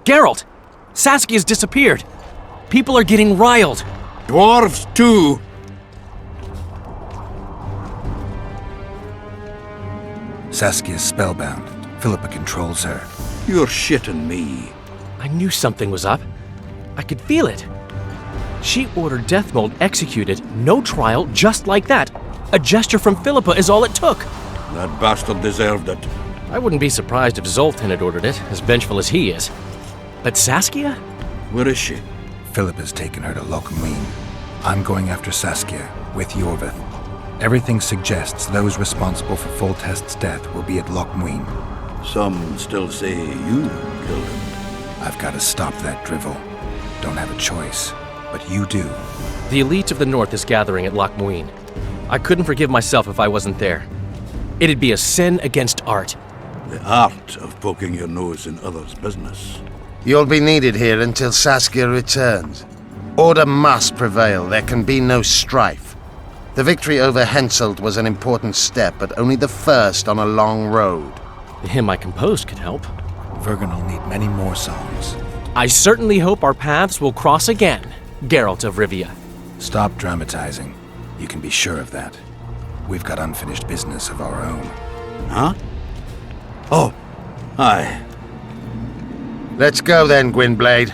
Geralt! Saskia's disappeared. People are getting riled. Dwarves, too. Saskia's spellbound. Philippa controls her. You're shitting me. I knew something was up. I could feel it. She ordered Deathmold executed, no trial, just like that. A gesture from Philippa is all it took. That bastard deserved it. I wouldn't be surprised if Zoltan had ordered it, as vengeful as he is. But Saskia? Where is she? Philippa's taken her to Loch Muin. I'm going after Saskia, with Yorvith. Everything suggests those responsible for Foltest's death will be at Loch Muin. Some still say you killed him. I've got to stop that drivel. Don't have a choice, but you do. The elite of the North is gathering at Loch Muin. I couldn't forgive myself if I wasn't there. It'd be a sin against art. The art of poking your nose in others' business. You'll be needed here until Saskia returns. Order must prevail. There can be no strife. The victory over Henselt was an important step, but only the first on a long road. The hymn I composed could help. Vergon will need many more songs. I certainly hope our paths will cross again, Geralt of Rivia. Stop dramatizing. You can be sure of that. We've got unfinished business of our own. Huh? Oh, aye. Let's go then, Gwynblade.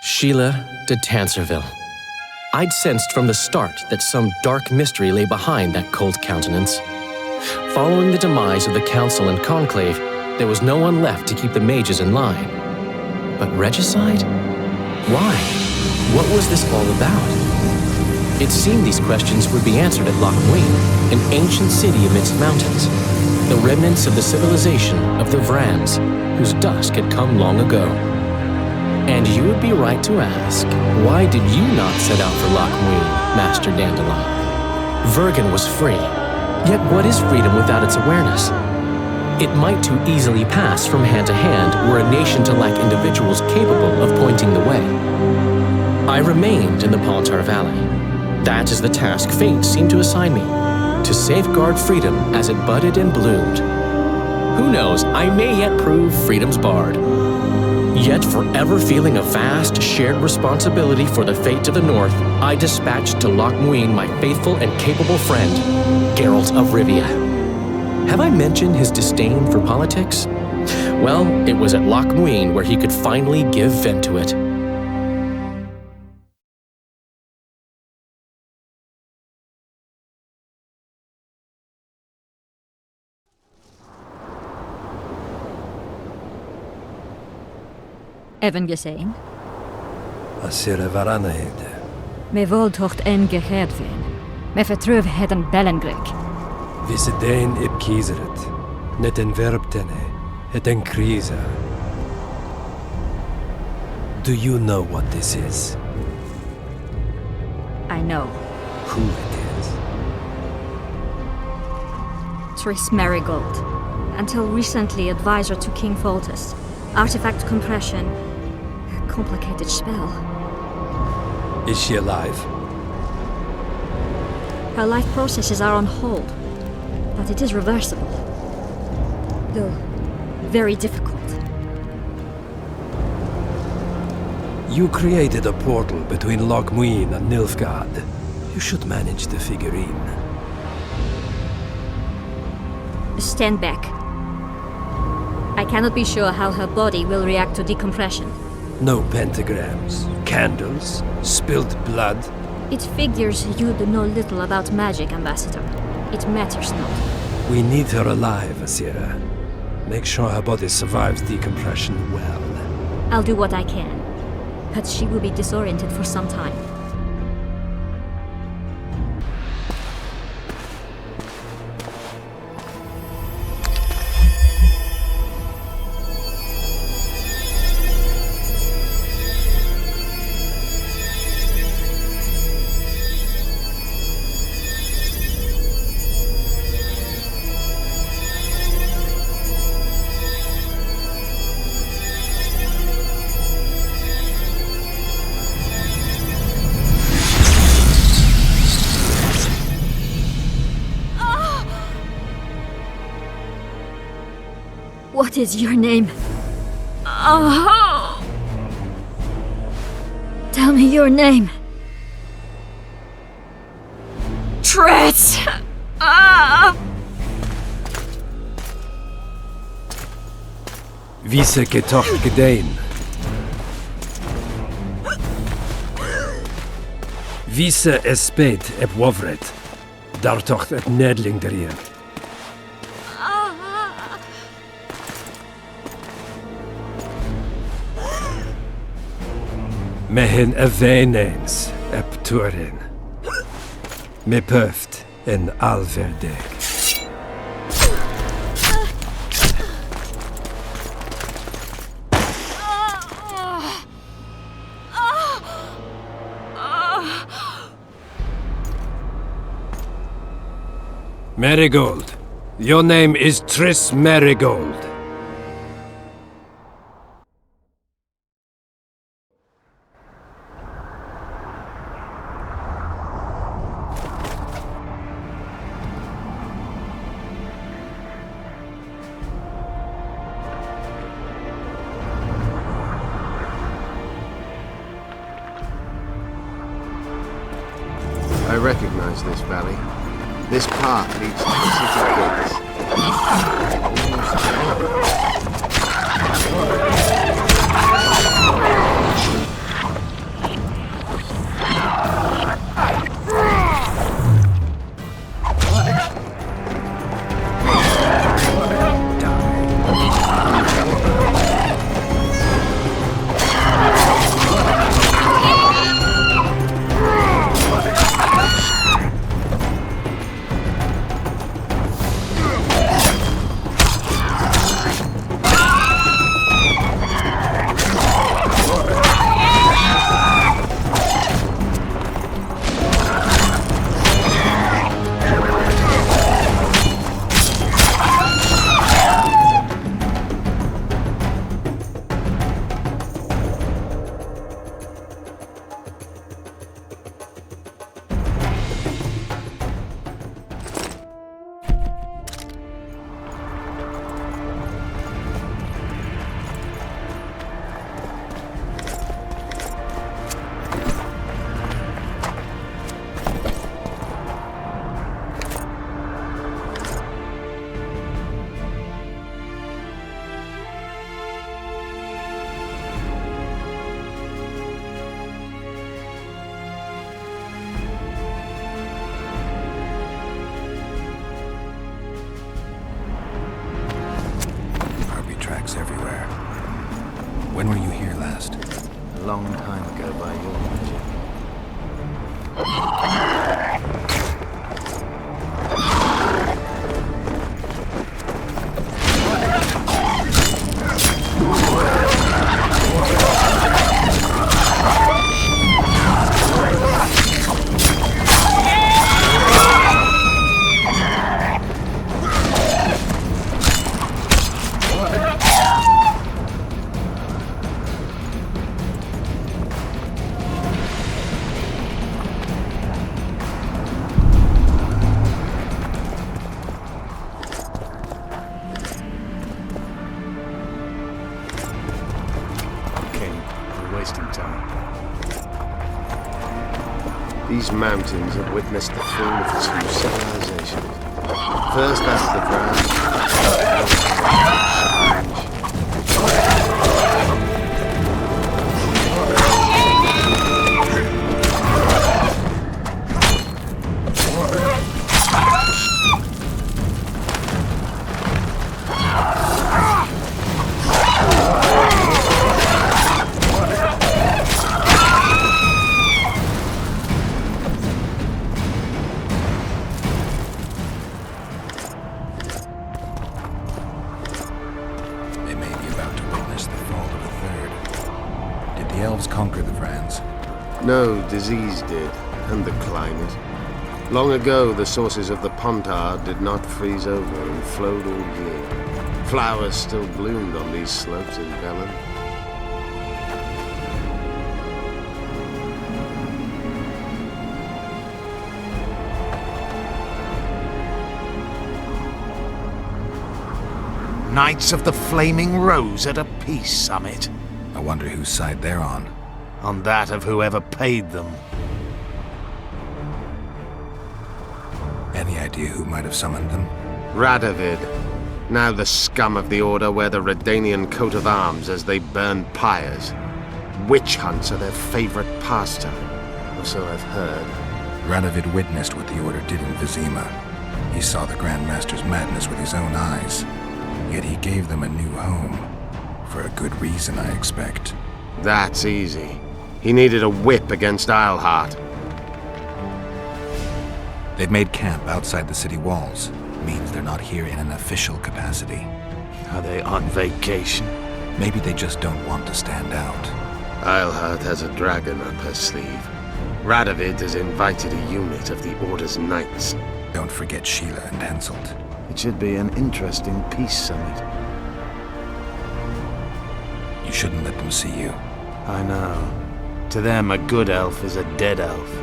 Sheila de Tanserville. I'd sensed from the start that some dark mystery lay behind that cold countenance. Following the demise of the Council and Conclave, there was no one left to keep the mages in line. But regicide? Why? What was this all about? It seemed these questions would be answered at Loch Muin, an ancient city amidst mountains, the remnants of the civilization of the Vrans, whose dusk had come long ago. And you would be right to ask, why did you not set out for Loch Muin, Master Dandelion? Vergon was free, yet what is freedom without its awareness? It might too easily pass from hand to hand were a nation to lack individuals capable of pointing the way. I remained in the Palantar Valley. That is the task fate seemed to assign me, to safeguard freedom as it budded and bloomed. Who knows, I may yet prove freedom's bard. Yet forever feeling a vast, shared responsibility for the fate of the North, I dispatched to Loch Muin my faithful and capable friend, Geralt of Rivia. Have I mentioned his disdain for politics? Well, it was at Loch Muin where he could finally give vent to it. Even gezien? Asire varanahede. Me voltocht en gegedveen. Me vertruv heden Bellengrik. Visedein ib kiezeret. Net en verbtene. Het en kriza. Do you know what this is? I know. Who it is? Triss Merigold. Until recently advisor to King Foltest. Artifact compression. A complicated spell. Is she alive? Her life processes are on hold. But it is reversible. Though, very difficult. You created a portal between Loch Muin and Nilfgaard. You should manage the figurine. Stand back. I cannot be sure how her body will react to decompression. No pentagrams, candles, spilled blood. It figures you do know little about magic, Ambassador. It matters not. We need her alive, Asira. Make sure her body survives decompression well. I'll do what I can. But she will be disoriented for some time. What is your name? Oh. Tell me your name. Triss! Wie se getocht gedein. Wie se espeit eb wovret. Daar tocht het nedling derien. Mehen a veneens eb turin. Me puft en alverdeg. Merigold. Your name is Triss Merigold. I recognize this valley. This path leads to the city gates. Everywhere. When were you here last? A long time ago by your magic. These mountains have witnessed the fall of two civilizations. First that of the conquer the Vrans? No, disease did, and the climate. Long ago, the sources of the Pontar did not freeze over and flowed all year. Flowers still bloomed on these slopes in Velen. Knights of the Flaming Rose at a peace summit. I wonder whose side they're on. On that of whoever paid them. Any idea who might have summoned them? Radovid. Now the scum of the Order wear the Redanian coat of arms as they burn pyres. Witch hunts are their favorite pastime, or so I've heard. Radovid witnessed what the Order did in Vizima. He saw the Grand Master's madness with his own eyes. Yet he gave them a new home. For a good reason, I expect. That's easy. He needed a whip against Isleheart. They've made camp outside the city walls. Means they're not here in an official capacity. Are they on vacation? Maybe they just don't want to stand out. Isleheart has a dragon up her sleeve. Radovid has invited a unit of the Order's knights. Don't forget Sheila and Henselt. It should be an interesting peace summit. You shouldn't let them see you. I know. To them, a good elf is a dead elf.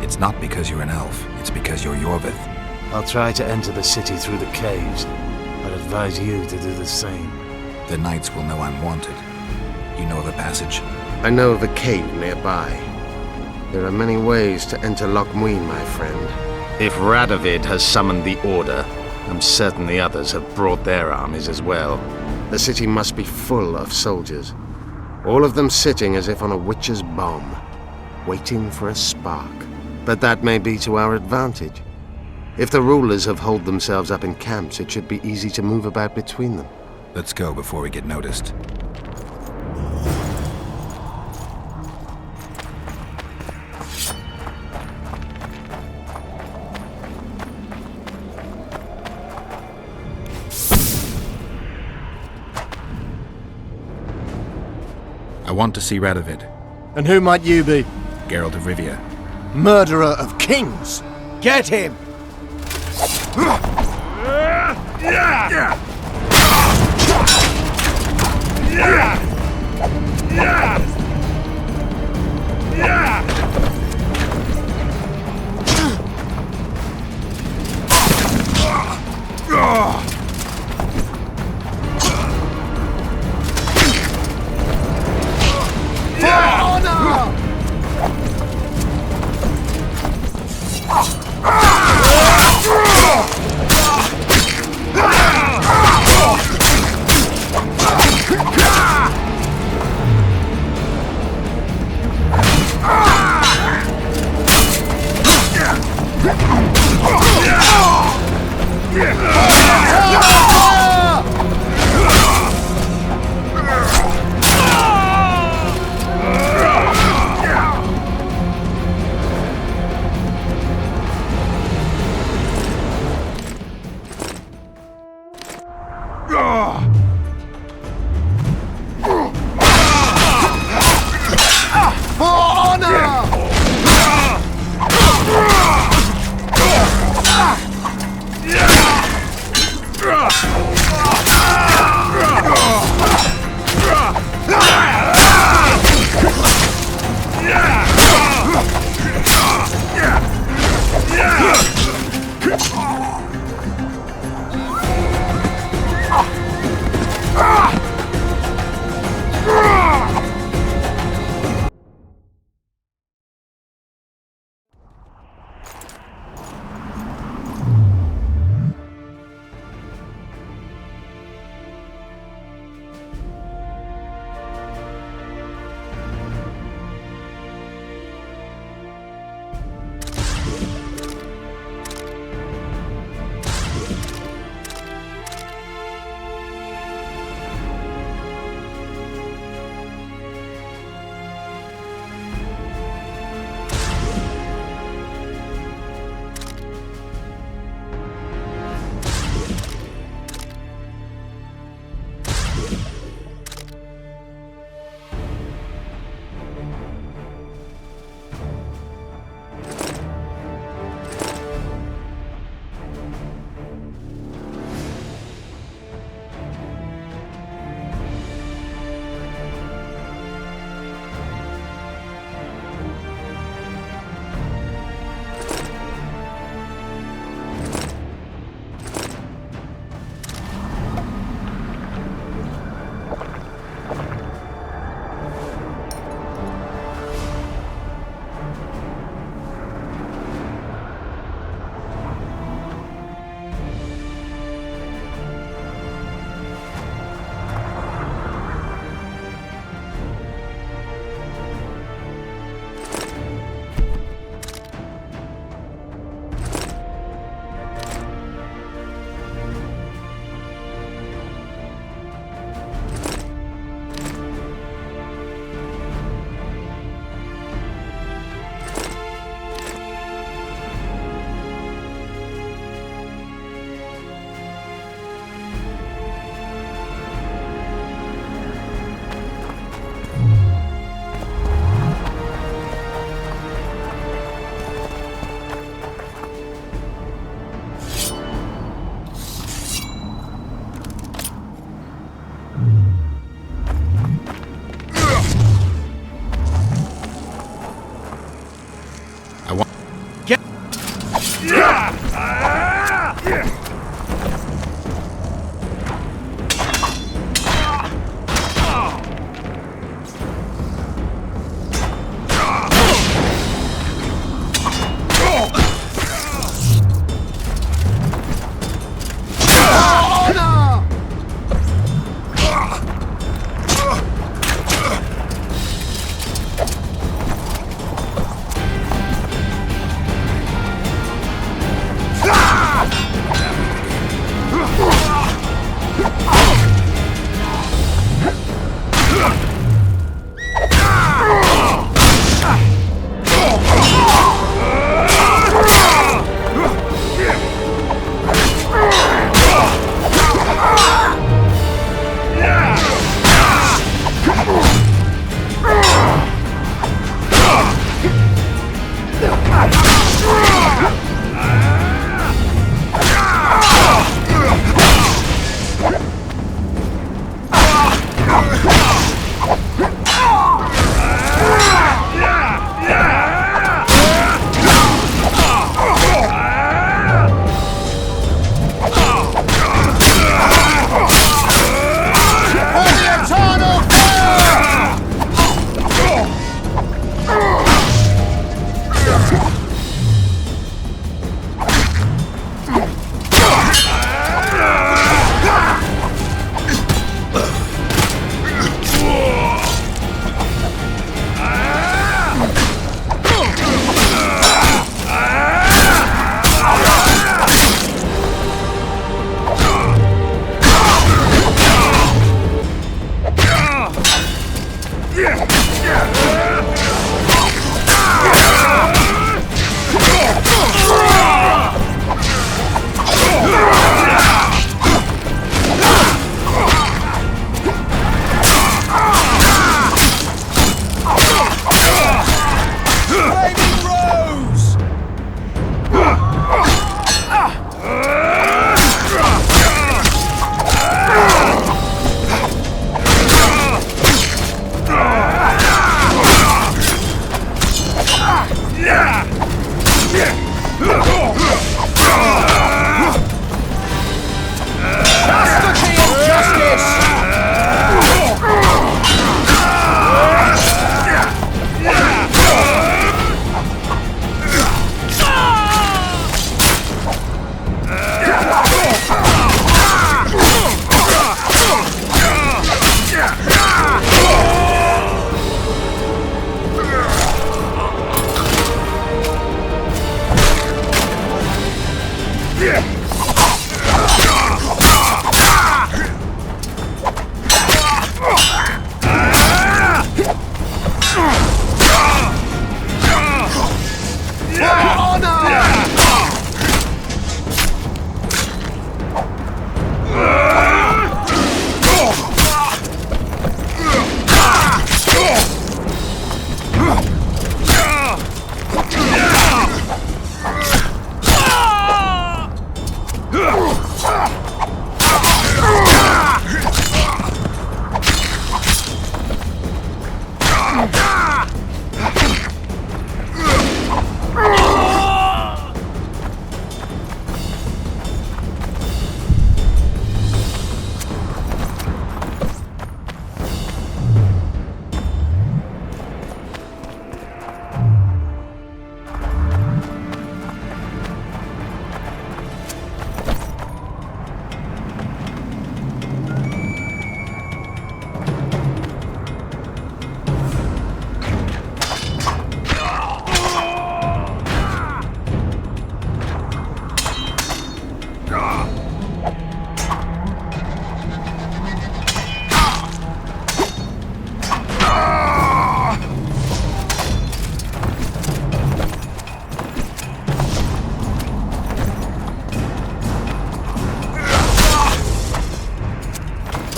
It's not because you're an elf, it's because you're Yorvith. I'll try to enter the city through the caves. I'd advise you to do the same. The knights will know I'm wanted. You know of a passage? I know of a cave nearby. There are many ways to enter Loch Muin, my friend. If Radovid has summoned the Order, I'm certain the others have brought their armies as well. The city must be full of soldiers. All of them sitting as if on a witch's bomb, waiting for a spark. But that may be to our advantage. If the rulers have holed themselves up in camps, it should be easy to move about between them. Let's go before we get noticed. I want to see Radovid. And who might you be? Geralt of Rivia. Murderer of kings! Get him!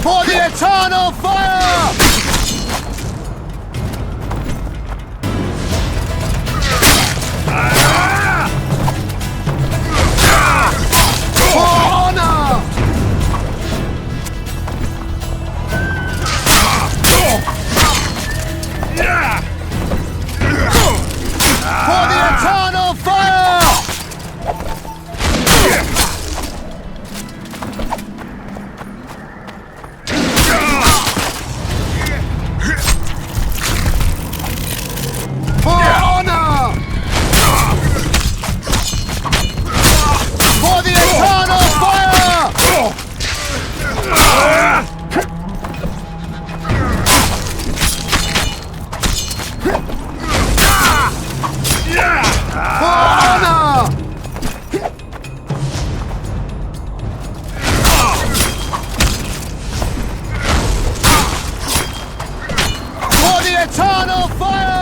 For the eternal fire! For honor! For the eternal fire! Eternal fire!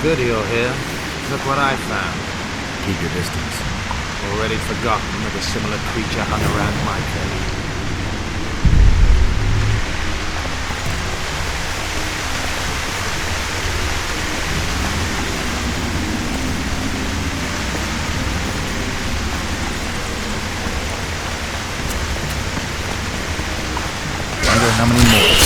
Good you're here. Look what I found. Keep your distance. Already forgotten that a similar creature hung around my cave. Wonder how many more.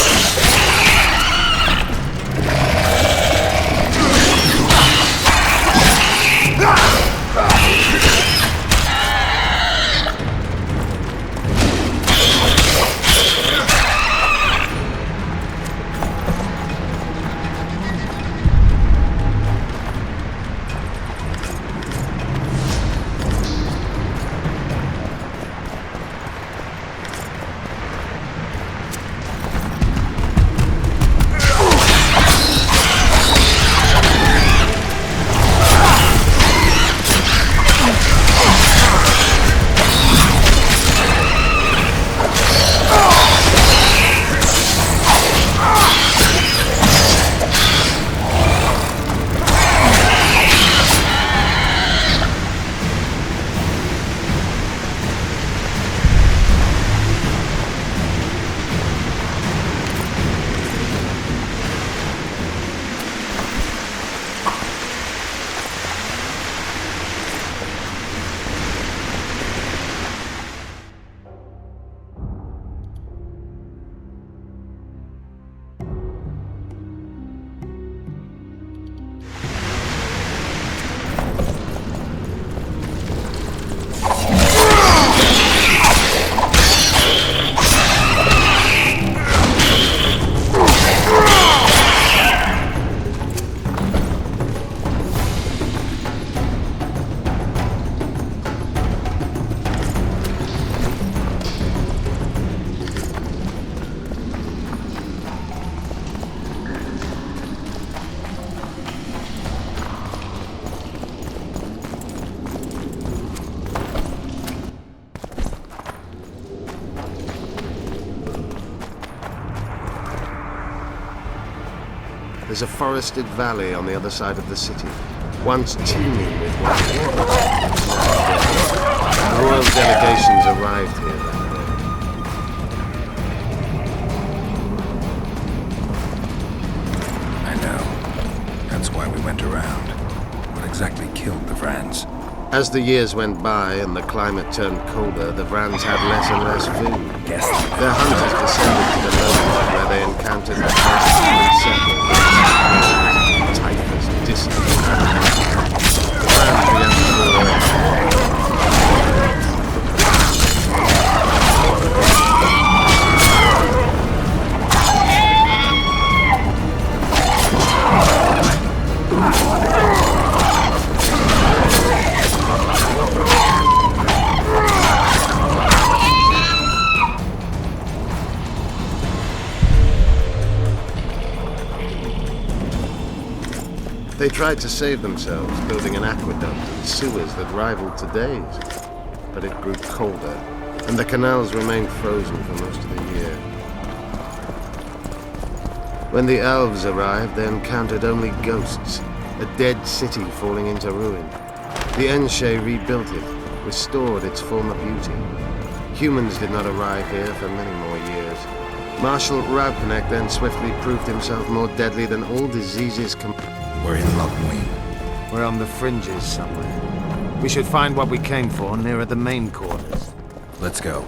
There's a forested valley on the other side of the city, once teeming with wild. Royal delegations arrived here that I know. That's why we went around. What exactly killed the Vrans? day. As the years went by and the climate turned colder, the Vrans had less and less food. Guess Their hunters descended to the lowlands where they encountered the first human settlers. Typhus, dysentery. The Vrans began to fall away. They tried to save themselves, building an aqueduct and sewers that rivaled today's. But it grew colder, and the canals remained frozen for most of the year. When the elves arrived, they encountered only ghosts, a dead city falling into ruin. The Enshe rebuilt it, restored its former beauty. Humans did not arrive here for many more years. Marshal Raubknecht then swiftly proved himself more deadly than all diseases we're in Lochmuin. We're on the fringes somewhere. We should find what we came for nearer the main quarters. Let's go.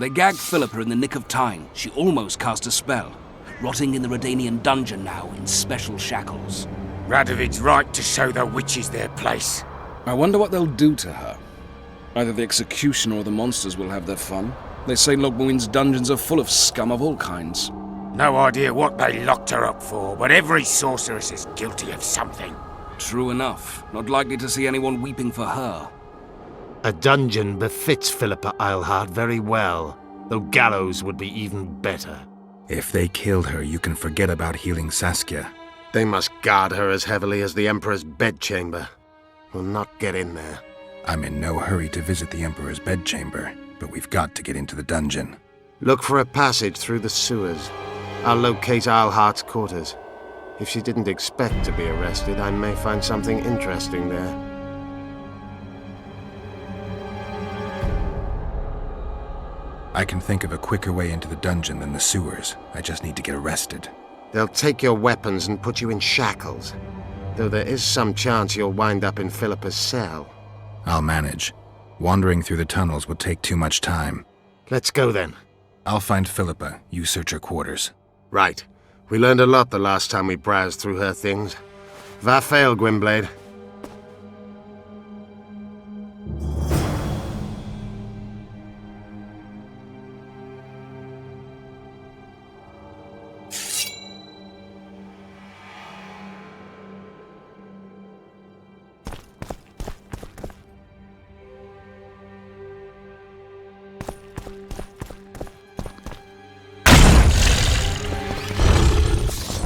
They gagged Philippa in the nick of time. She almost cast a spell. Rotting in the Redanian dungeon now in special shackles. Radovid's right to show the witches their place. I wonder what they'll do to her. Either the executioner or the monsters will have their fun. They say Logmuin's dungeons are full of scum of all kinds. No idea what they locked her up for, but every sorceress is guilty of something. True enough. Not likely to see anyone weeping for her. A dungeon befits Philippa Eilhart very well, though gallows would be even better. If they killed her, you can forget about healing Saskia. They must guard her as heavily as the Emperor's bedchamber. We'll not get in there. I'm in no hurry to visit the Emperor's bedchamber, but we've got to get into the dungeon. Look for a passage through the sewers. I'll locate Eilhart's quarters. If she didn't expect to be arrested, I may find something interesting there. I can think of a quicker way into the dungeon than the sewers. I just need to get arrested. They'll take your weapons and put you in shackles. Though there is some chance you'll wind up in Philippa's cell. I'll manage. Wandering through the tunnels would take too much time. Let's go then. I'll find Philippa. You search her quarters. Right. We learned a lot the last time we browsed through her things. Va fail, Gwynblade.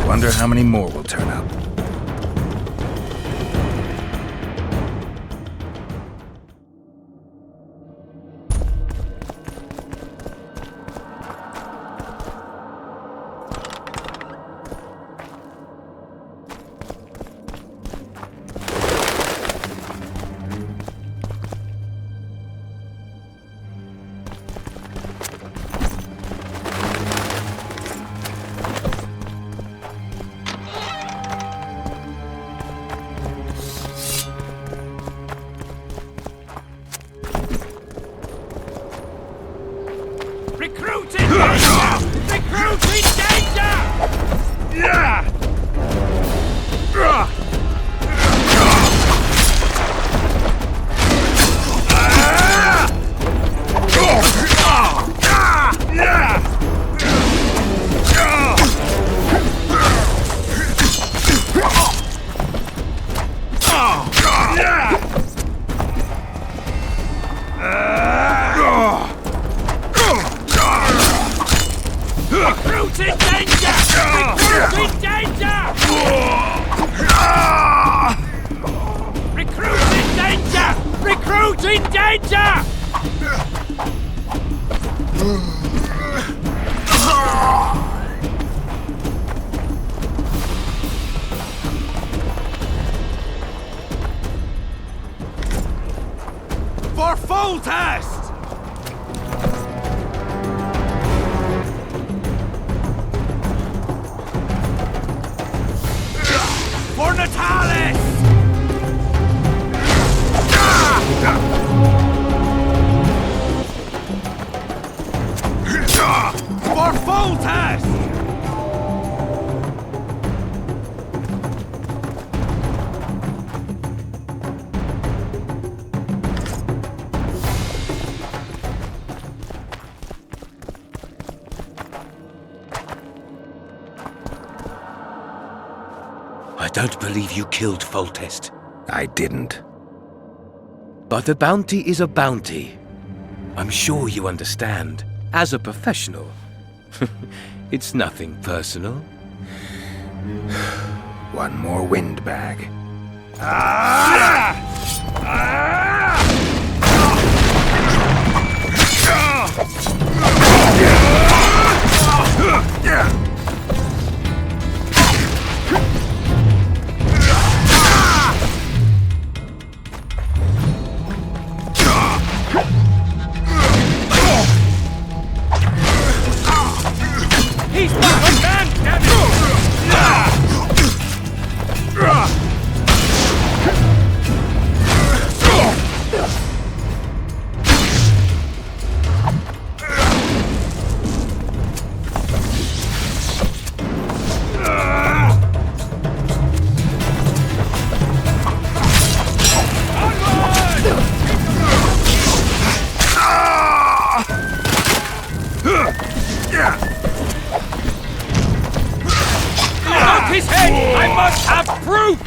Wonder how many more will turn up. For Foltest! For Natalis! For Foltest! I don't believe you killed Foltest. I didn't. But a bounty is a bounty. I'm sure you understand. As a professional. It's nothing personal. One more windbag. He's not a man, damn it! his head! I must have proof!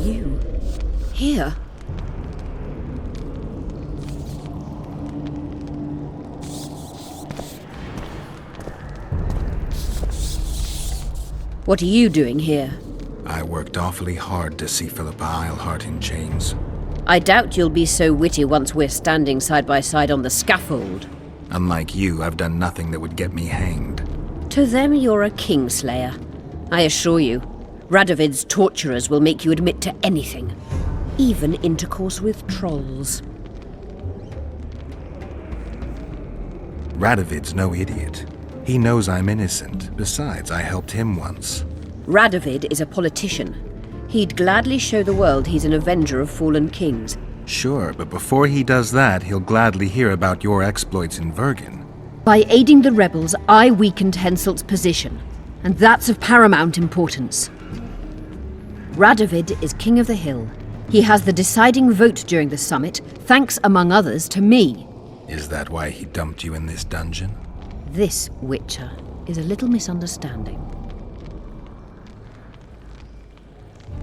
You? Here? What are you doing here? I worked awfully hard to see Philippa Eilhart in chains. I doubt you'll be so witty once we're standing side by side on the scaffold. Unlike you, I've done nothing that would get me hanged. To them, you're a kingslayer. I assure you, Radovid's torturers will make you admit to anything. Even intercourse with trolls. Radovid's no idiot. He knows I'm innocent. Besides, I helped him once. Radovid is a politician. He'd gladly show the world he's an avenger of fallen kings. Sure, but before he does that, he'll gladly hear about your exploits in Vergen. By aiding the rebels, I weakened Henselt's position, and that's of paramount importance. Radovid is king of the hill. He has the deciding vote during the summit, thanks, among others, to me. Is that why he dumped you in this dungeon? This, Witcher, is a little misunderstanding.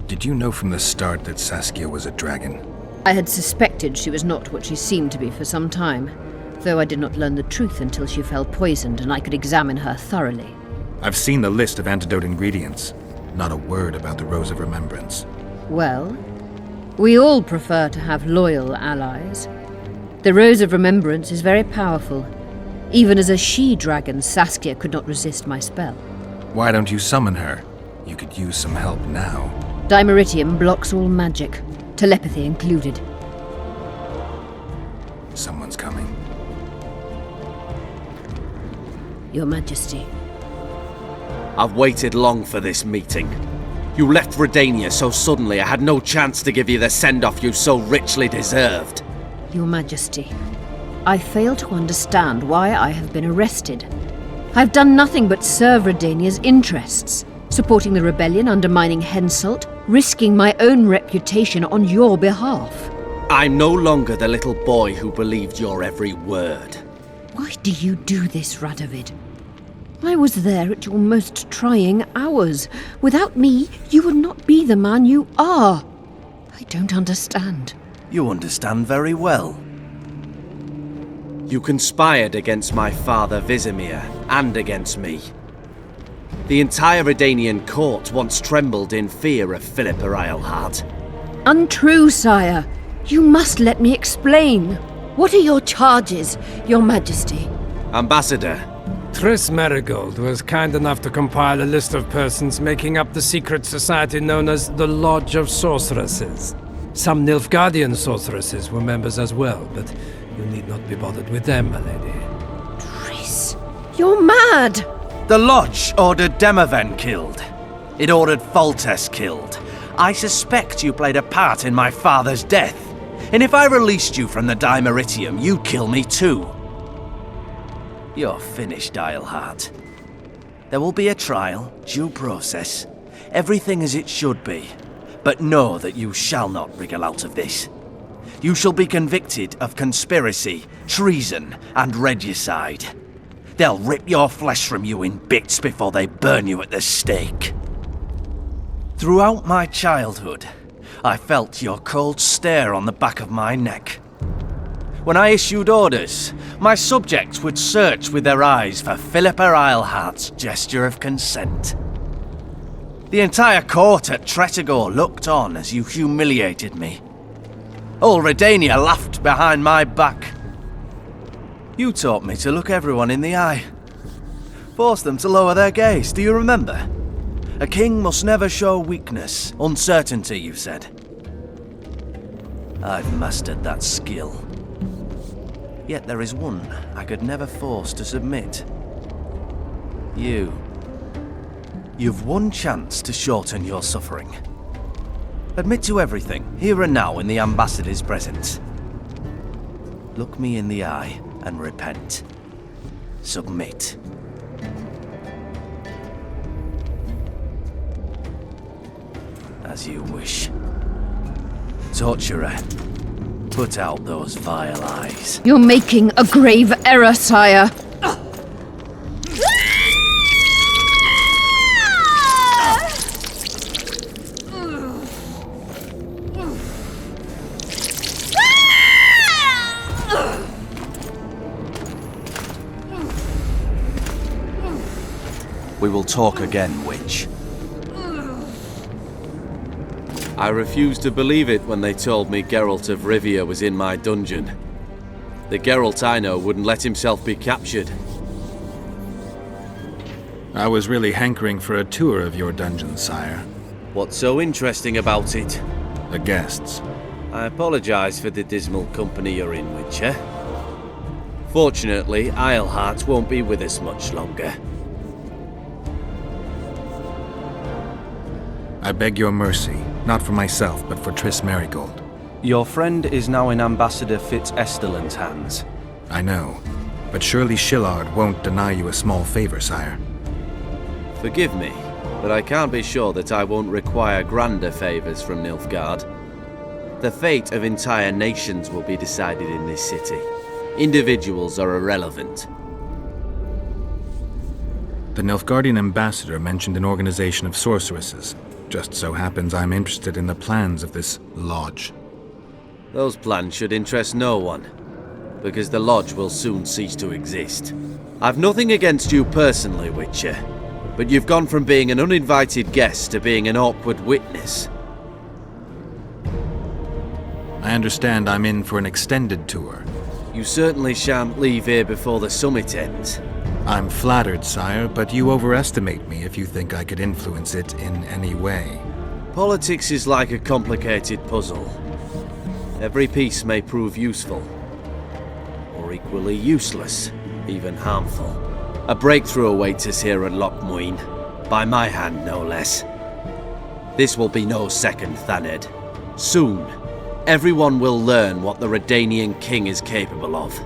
Did you know from the start that Saskia was a dragon? I had suspected she was not what she seemed to be for some time, though I did not learn the truth until she fell poisoned and I could examine her thoroughly. I've seen the list of antidote ingredients. Not a word about the Rose of Remembrance. Well, we all prefer to have loyal allies. The Rose of Remembrance is very powerful. Even as a she-dragon, Saskia could not resist my spell. Why don't you summon her? You could use some help now. Dimeritium blocks all magic, telepathy included. Someone's coming. Your Majesty. I've waited long for this meeting. You left Redania so suddenly I had no chance to give you the send-off you so richly deserved. Your Majesty, I fail to understand why I have been arrested. I've done nothing but serve Redania's interests, supporting the rebellion, undermining Henselt, risking my own reputation on your behalf. I'm no longer the little boy who believed your every word. Why do you do this, Radovid? I was there at your most trying hours. Without me, you would not be the man you are. I don't understand. You understand very well. You conspired against my father Vizima and against me. The entire Redanian court once trembled in fear of Philippa Eilhart. Untrue, sire. You must let me explain. What are your charges, Your Majesty? Ambassador. Triss Merigold was kind enough to compile a list of persons making up the secret society known as the Lodge of Sorceresses. Some Nilfgaardian sorceresses were members as well, but you need not be bothered with them, my lady. Triss, you're mad! The Lodge ordered Demerven killed. It ordered Foltest killed. I suspect you played a part in my father's death. And if I released you from the Dimeritium, you'd kill me too. You're finished, Eilhart. There will be a trial, due process, everything as it should be. But know that you shall not wriggle out of this. You shall be convicted of conspiracy, treason, and regicide. They'll rip your flesh from you in bits before they burn you at the stake. Throughout my childhood, I felt your cold stare on the back of my neck. When I issued orders, my subjects would search with their eyes for Philippa Eilhart's gesture of consent. The entire court at Tretogor looked on as you humiliated me. All Redania laughed behind my back. You taught me to look everyone in the eye. Forced them to lower their gaze, do you remember? A king must never show weakness, uncertainty, you said. I've mastered that skill. Yet there is one I could never force to submit. You. You've one chance to shorten your suffering. Admit to everything, here and now in the ambassador's presence. Look me in the eye and repent. Submit. As you wish. Torturer, put out those vile eyes. You're making a grave error, sire. We will talk again, witch. I refused to believe it when they told me Geralt of Rivia was in my dungeon. The Geralt I know wouldn't let himself be captured. I was really hankering for a tour of your dungeon, sire. What's so interesting about it? The guests. I apologize for the dismal company you're in, Witcher. Fortunately, Eilhart won't be with us much longer. I beg your mercy, not for myself, but for Triss Merigold. Your friend is now in Ambassador Fitz-Estelin's hands. I know, but surely Shillard won't deny you a small favor, sire. Forgive me, but I can't be sure that I won't require grander favors from Nilfgaard. The fate of entire nations will be decided in this city. Individuals are irrelevant. The Nilfgaardian ambassador mentioned an organization of sorceresses. Just so happens I'm interested in the plans of this lodge. Those plans should interest no one, because the lodge will soon cease to exist. I've nothing against you personally, Witcher, but you've gone from being an uninvited guest to being an awkward witness. I understand I'm in for an extended tour. You certainly shan't leave here before the summit ends. I'm flattered, sire, but you overestimate me if you think I could influence it in any way. Politics is like a complicated puzzle. Every piece may prove useful, or equally useless, even harmful. A breakthrough awaits us here at Lochmuin, by my hand no less. This will be no second Thaned. Soon, everyone will learn what the Redanian king is capable of.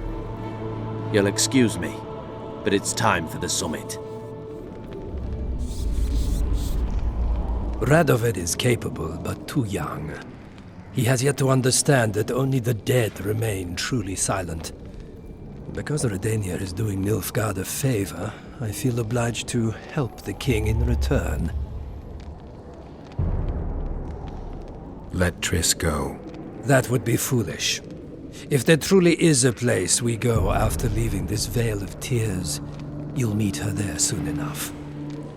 You'll excuse me, but it's time for the summit. Radovid is capable, but too young. He has yet to understand that only the dead remain truly silent. Because Redania is doing Nilfgaard a favor, I feel obliged to help the king in return. Let Triss go. That would be foolish. If there truly is a place we go after leaving this Vale of Tears, you'll meet her there soon enough.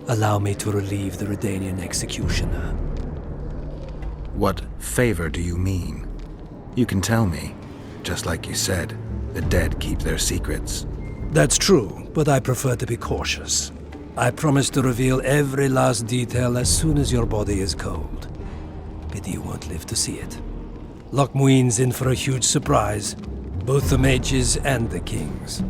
Allow me to relieve the Redanian executioner. What favor do you mean? You can tell me. Just like you said, the dead keep their secrets. That's true, but I prefer to be cautious. I promise to reveal every last detail as soon as your body is cold. Pity you won't live to see it. Lochmuin's in for a huge surprise. Both the mages and the kings.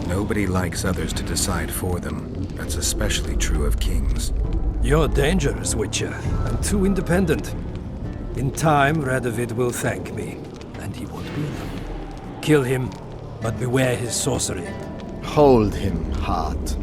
Nobody likes others to decide for them. That's especially true of kings. You're dangerous, Witcher, and too independent. In time, Radovid will thank me, and he won't be alone. Kill him, but beware his sorcery. Hold him, Hart.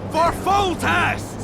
For Foltest!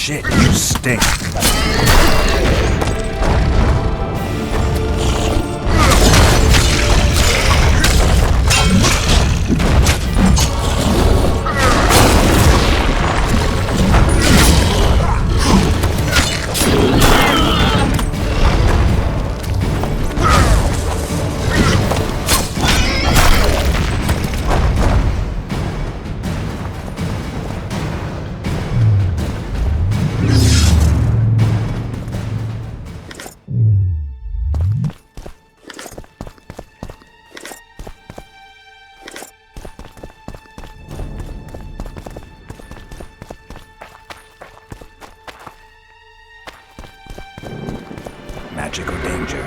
Shit, you stink. magic or danger.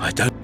I don't...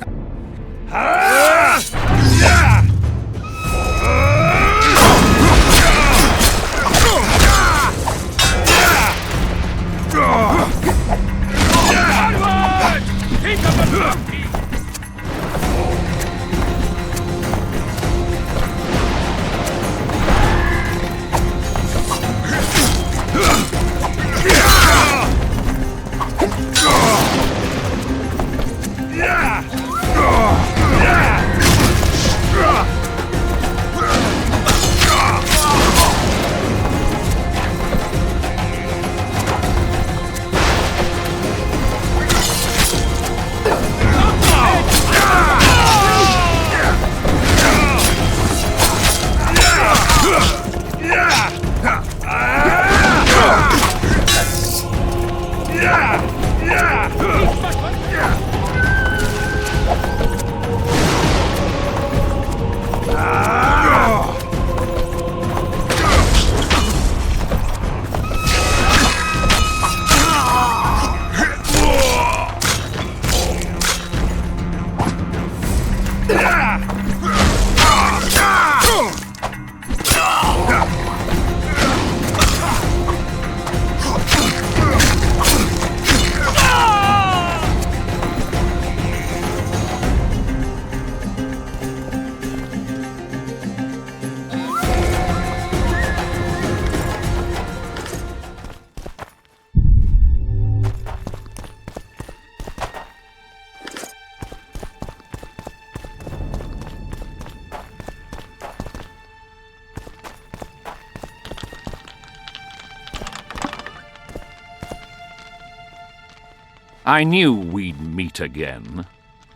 I knew we'd meet again.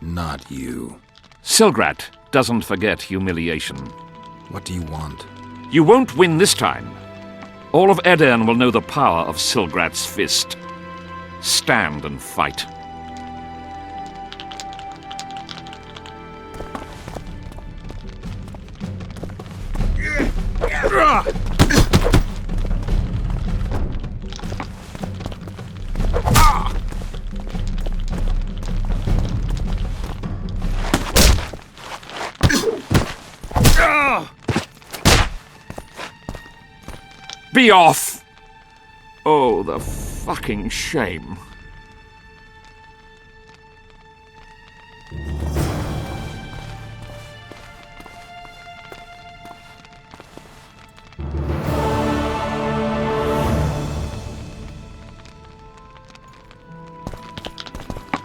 Not you. Silgrat doesn't forget humiliation. What do you want? You won't win this time. All of Edern will know the power of Silgrat's fist. Stand and fight. Be off! Oh, the fucking shame.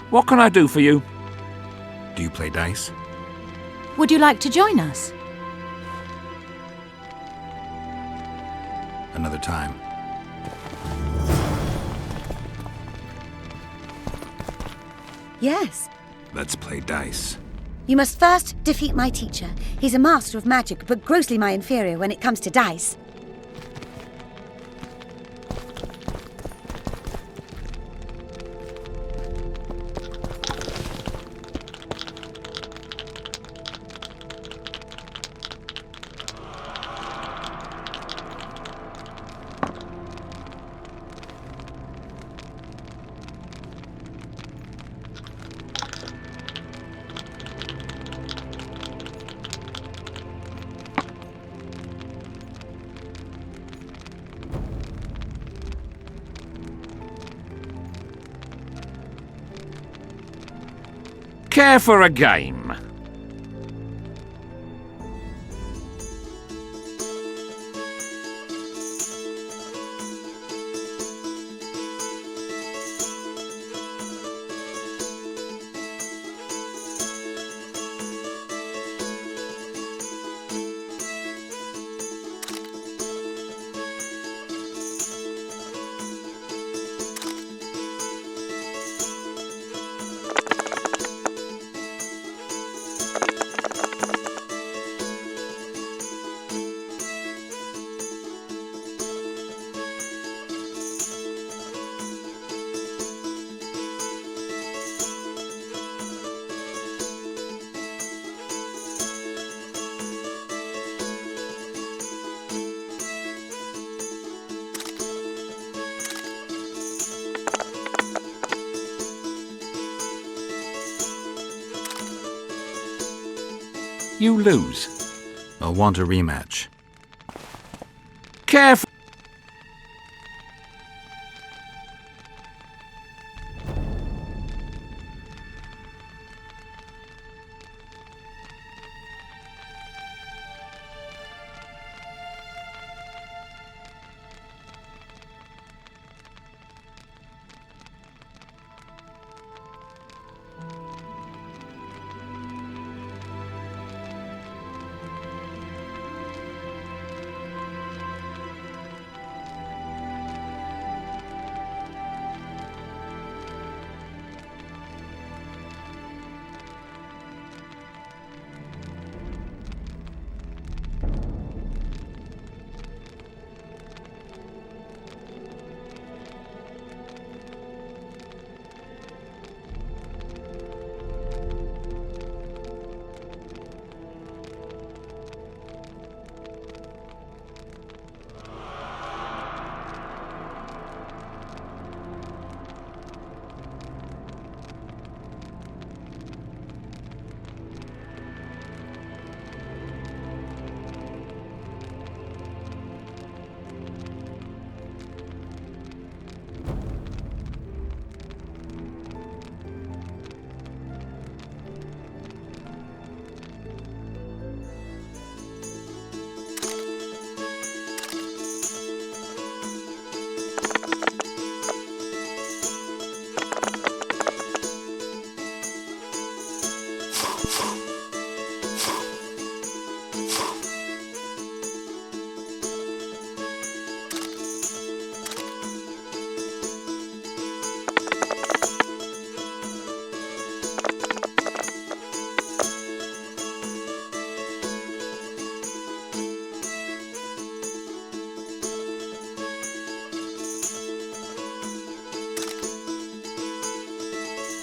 What can I do for you? Do you play dice? Would you like to join us? Another time. Yes. Let's play dice. You must first defeat my teacher. He's a master of magic, but grossly my inferior when it comes to dice. Care for a game? You lose. I'll want a rematch. Careful.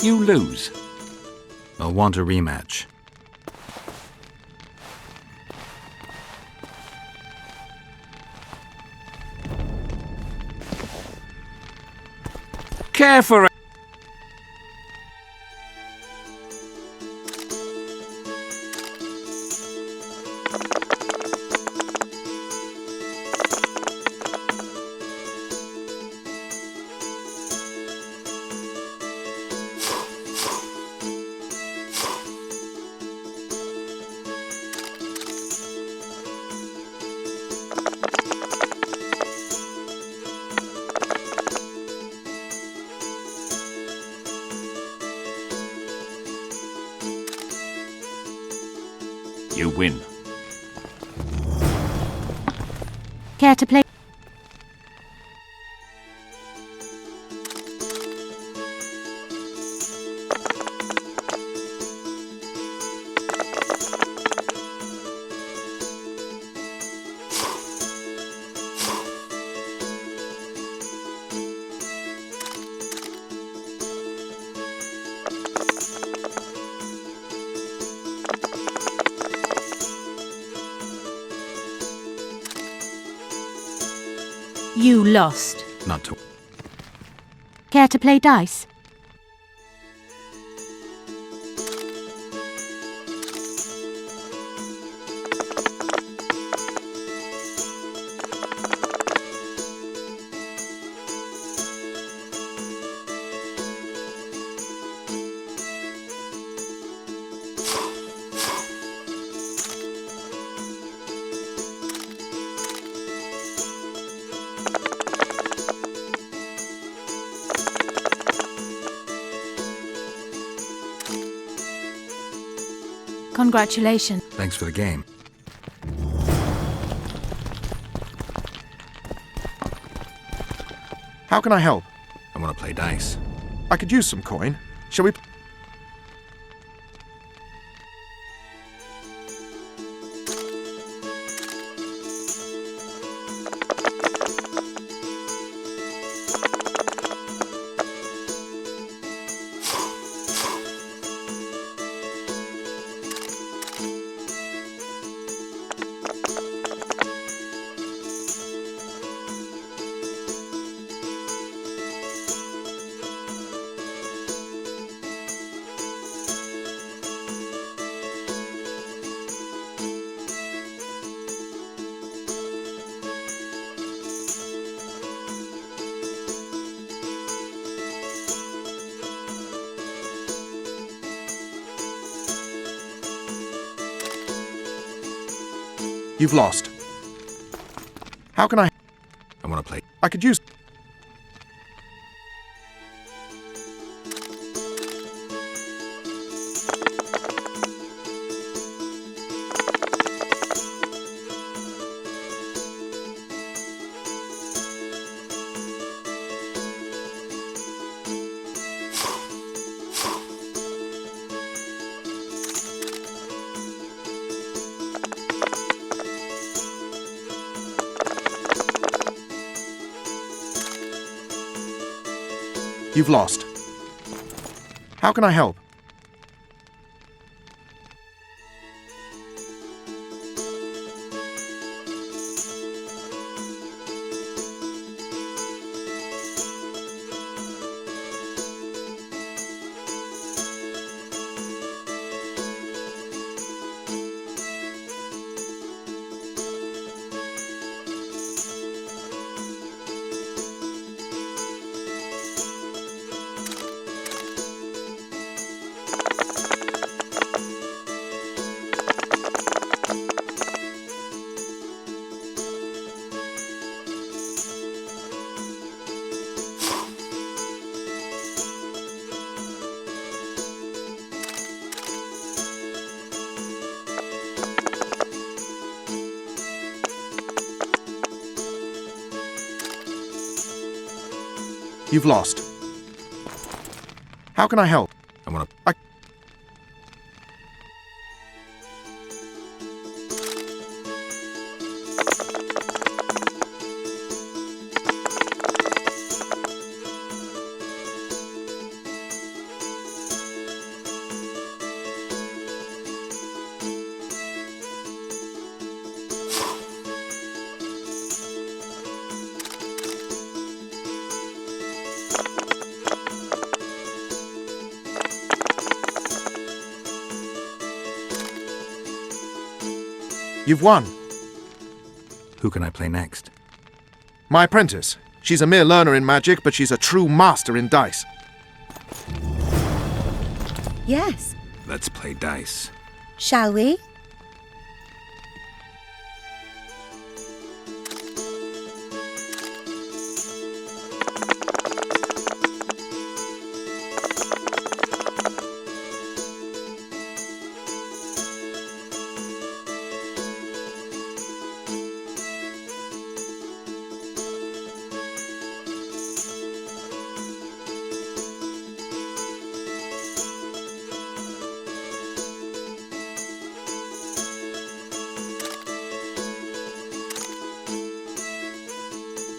You lose. I'll want a rematch. Care for a... You win. Care to play? You lost. Not to. Care to play dice? Congratulations. Thanks for the game. How can I help? I want to play dice. I could use some coin. Shall we... You've lost. How can I... I want to play. I could use... You've lost. How can I help? You've lost. How can I help? I want to... You've won. Who can I play next? My apprentice. She's a mere learner in magic, but she's a true master in dice. Yes. Let's play dice. Shall we?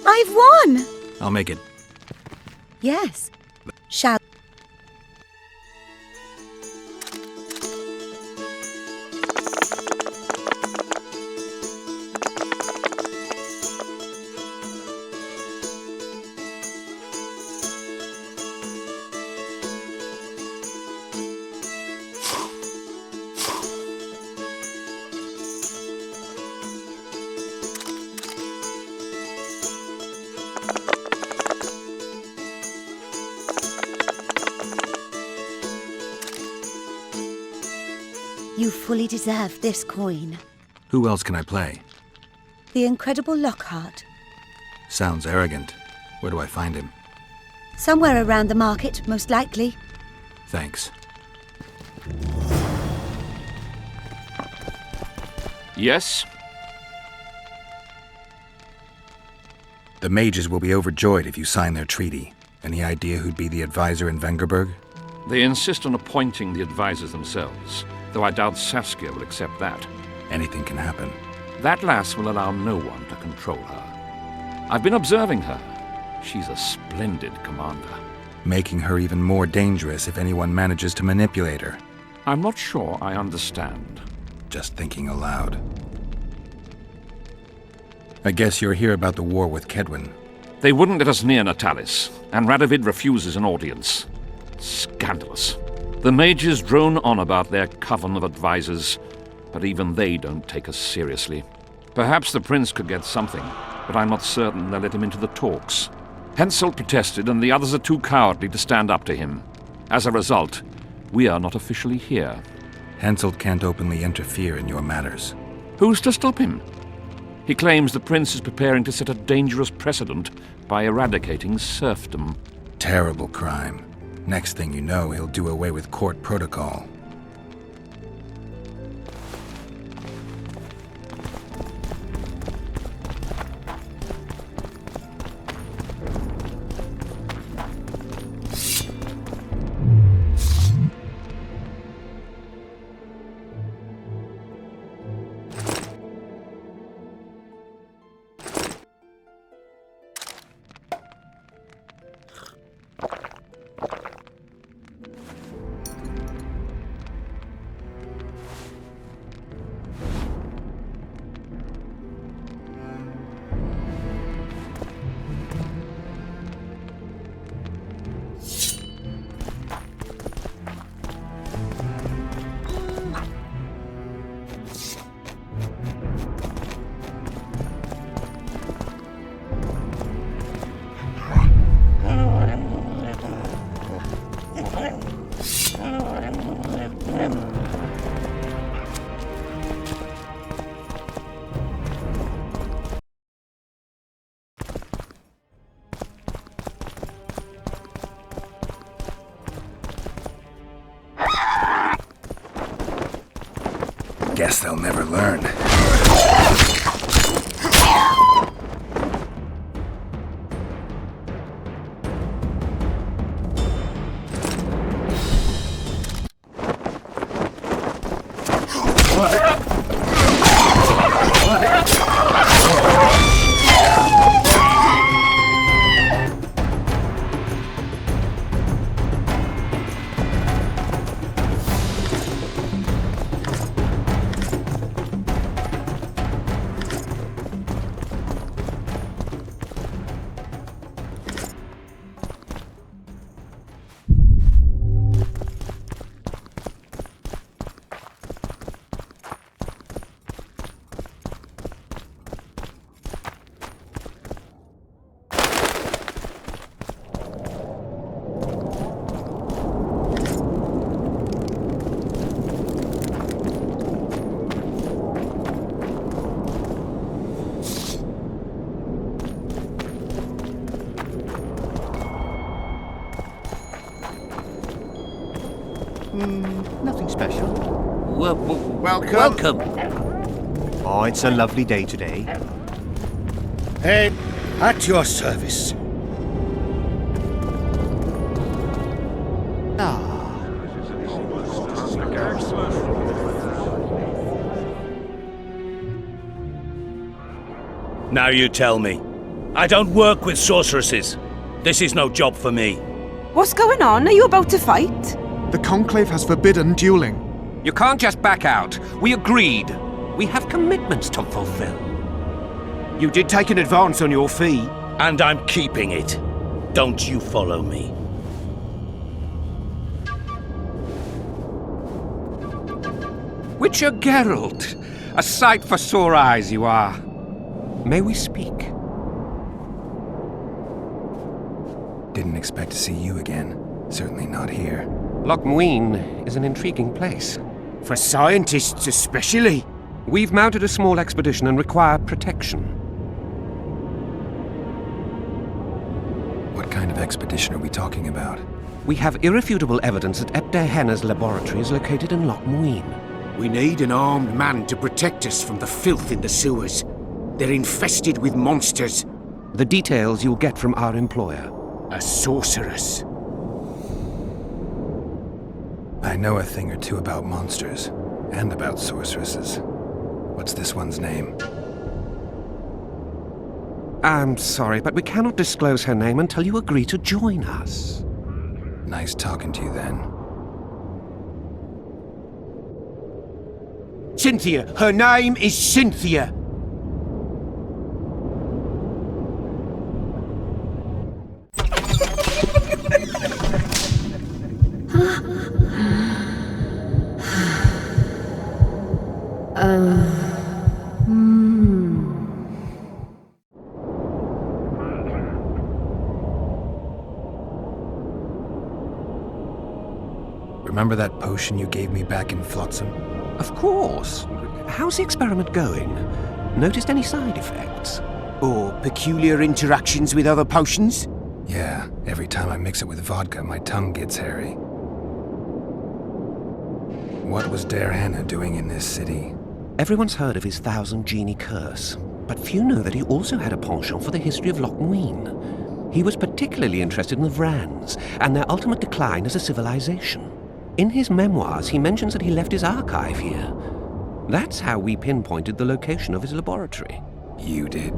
I've won! I'll make it. Yes. Shall... You fully deserve this coin. Who else can I play? The incredible Lockhart. Sounds arrogant. Where do I find him? Somewhere around the market, most likely. Thanks. Yes? The mages will be overjoyed if you sign their treaty. Any idea who'd be the advisor in Vengerberg? They insist on appointing the advisors themselves, though I doubt Saskia will accept that. Anything can happen. That lass will allow no one to control her. I've been observing her. She's a splendid commander. Making her even more dangerous if anyone manages to manipulate her. I'm not sure I understand. Just thinking aloud. I guess you're here about the war with Kedwin. They wouldn't let us near Natalis, and Radovid refuses an audience. Scandalous. The mages drone on about their coven of advisors, but even they don't take us seriously. Perhaps the prince could get something, but I'm not certain they'll let him into the talks. Henselt protested, and the others are too cowardly to stand up to him. As a result, we are not officially here. Henselt can't openly interfere in your matters. Who's to stop him? He claims the prince is preparing to set a dangerous precedent by eradicating serfdom. Terrible crime. Next thing you know, he'll do away with court protocol. Guess they'll never learn. Nothing special. Welcome. Oh, it's a lovely day today. Hey, at your service. Now you tell me, I don't work with sorceresses. This is no job for me. What's going on? Are you about to fight? The Conclave has forbidden dueling. You can't just back out. We agreed. We have commitments to fulfill. You did take an advance on your fee. And I'm keeping it. Don't you follow me. Witcher Geralt, a sight for sore eyes you are. May we speak? Didn't expect to see you again. Certainly not here. Loch Muin is an intriguing place. For scientists especially. We've mounted a small expedition and require protection. What kind of expedition are we talking about? We have irrefutable evidence that Epte Henna's laboratory is located in Loch Muin. We need an armed man to protect us from the filth in the sewers. They're infested with monsters. The details you'll get from our employer. A sorceress. I know a thing or two about monsters, and about sorceresses. What's this one's name? I'm sorry, but we cannot disclose her name until you agree to join us. Nice talking to you then. Cynthia! Her name is Cynthia! Remember that potion you gave me back in Flotsam? Of course. How's the experiment going? Noticed any side effects? Or peculiar interactions with other potions? Yeah, every time I mix it with vodka, my tongue gets hairy. What was Der Hanna doing in this city? Everyone's heard of his 1,000 genie curse, but few know that he also had a penchant for the history of Loch Muin. He was particularly interested in the Vrans and their ultimate decline as a civilization. In his memoirs, he mentions that he left his archive here. That's how we pinpointed the location of his laboratory. You did?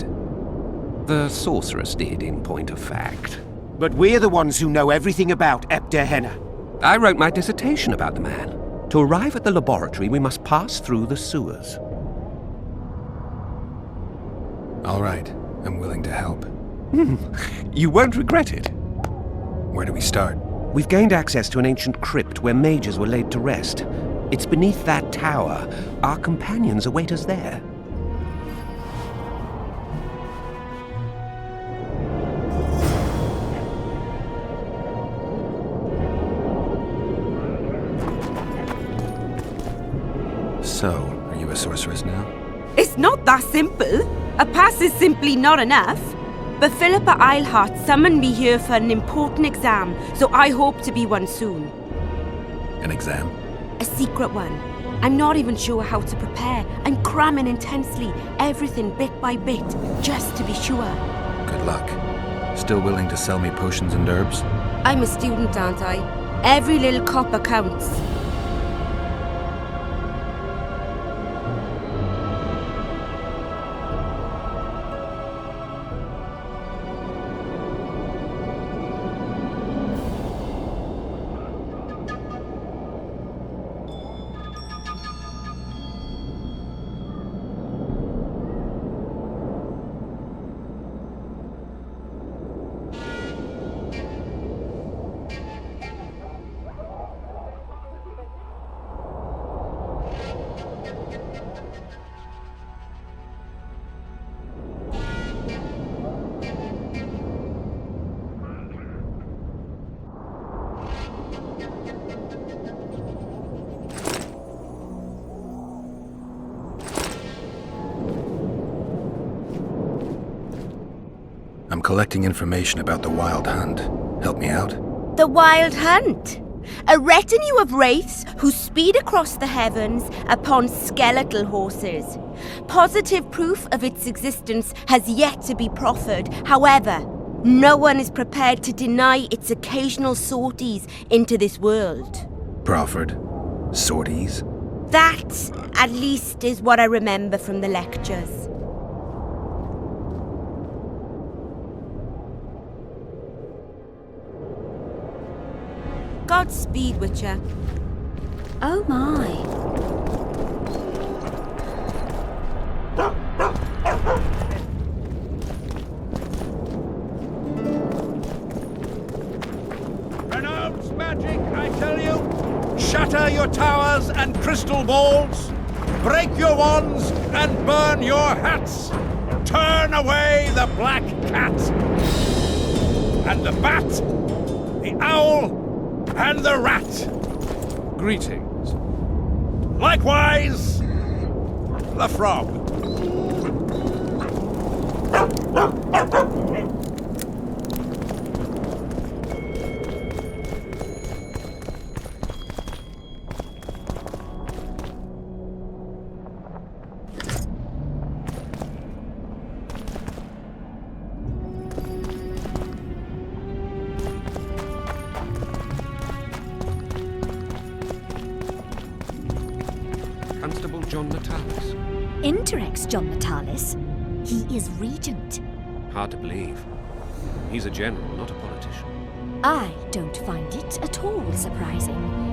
The sorceress did, in point of fact. But we're the ones who know everything about Epte Henna. I wrote my dissertation about the man. To arrive at the laboratory, we must pass through the sewers. All right, I'm willing to help. You won't regret it. Where do we start? We've gained access to an ancient crypt where mages were laid to rest. It's beneath that tower. Our companions await us there. So, are you a sorceress now? It's not that simple. A pass is simply not enough. But Philippa Eilhart summoned me here for an important exam, so I hope to be one soon. An exam? A secret one. I'm not even sure how to prepare. I'm cramming intensely, everything bit by bit, just to be sure. Good luck. Still willing to sell me potions and herbs? I'm a student, aren't I? Every little copper counts. I'm collecting information about the Wild Hunt. Help me out? The Wild Hunt. A retinue of wraiths who speed across the heavens upon skeletal horses. Positive proof of its existence has yet to be proffered. However, no one is prepared to deny its occasional sorties into this world. Proffered? Sorties? That, at least, is what I remember from the lectures. Godspeed, Witcher. Oh my. Renounce magic, I tell you! Shatter your towers and crystal balls! Break your wands and burn your hats! Turn away the black cat! And the bat, the owl, and the rat! Greetings. Likewise, the frog. Constable John Natalis. Interrogates John Natalis? He is regent. Hard to believe. He's a general, not a politician. I don't find it at all surprising.